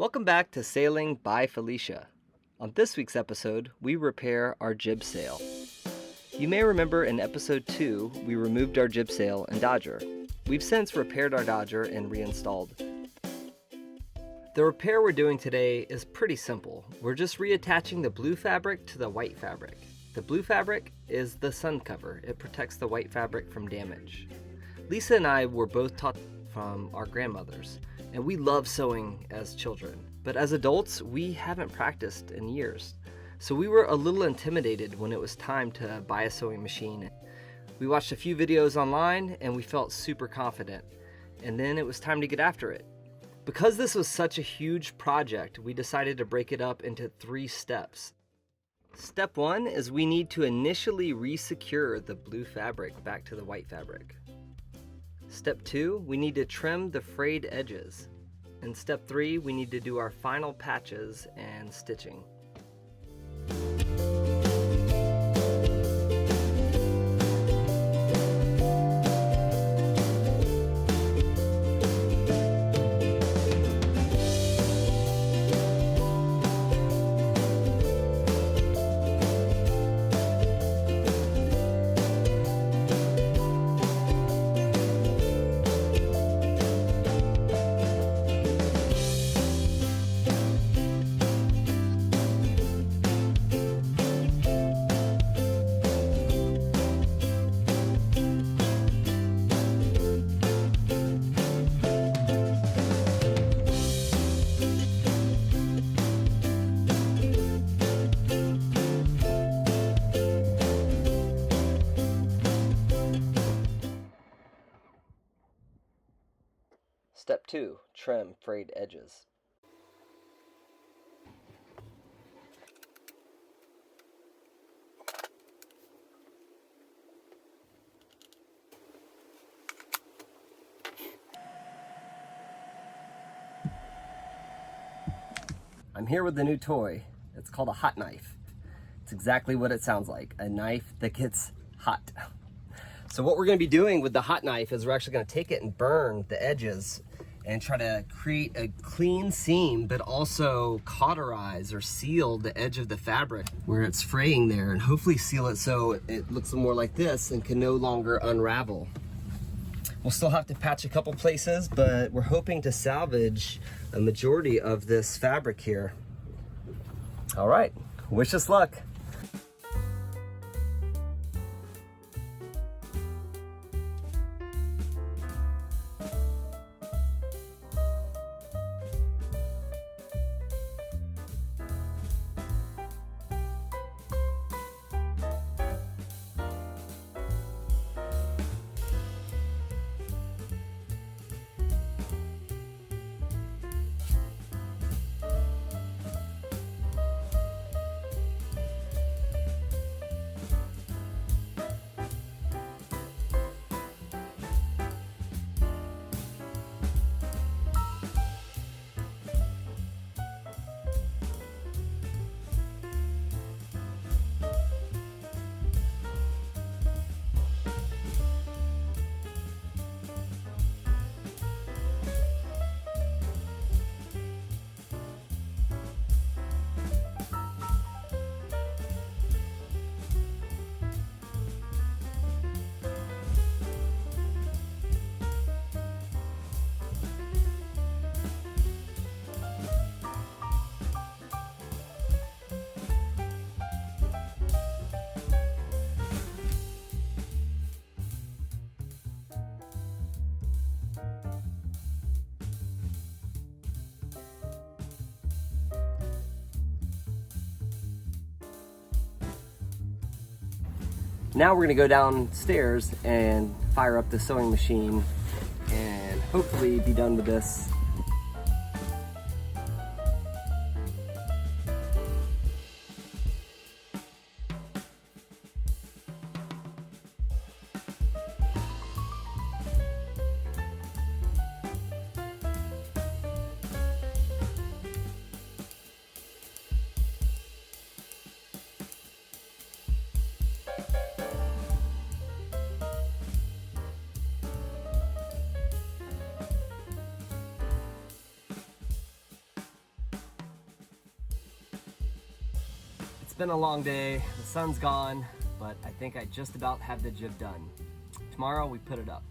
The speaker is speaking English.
Welcome back to Sailing Bye Felicia. On this week's episode, we repair our jib sail. You may remember in episode 2, we removed our jib sail and dodger. We've since repaired our dodger and reinstalled. The repair we're doing today is pretty simple. We're just reattaching the blue fabric to the white fabric. The blue fabric is the sun cover. It protects the white fabric from damage. Lisa and I were both taught from our grandmothers, and we love sewing as children. But as adults, we haven't practiced in years. So we were a little intimidated when it was time to buy a sewing machine. We watched a few videos online and we felt super confident. And then it was time to get after it. Because this was such a huge project, we decided to break it up into 3 steps. Step 1 is we need to initially re-secure the blue fabric back to the white fabric. Step 2, we need to trim the frayed edges. And step 3, we need to do our final patches and stitching. Step 2, trim frayed edges. I'm here with the new toy. It's called a hot knife. It's exactly what it sounds like, a knife that gets hot. So what we're going to be doing with the hot knife is we're actually going to take it and burn the edges and try to create a clean seam, but also cauterize or seal the edge of the fabric where it's fraying there, and hopefully seal it so it looks more like this and can no longer unravel. We'll still have to patch a couple places, but we're hoping to salvage a majority of this fabric here. All right, wish us luck. Now we're gonna go downstairs and fire up the sewing machine and hopefully be done with this. It's been a long day, the sun's gone, but I think I just about have the jib done. Tomorrow we put it up.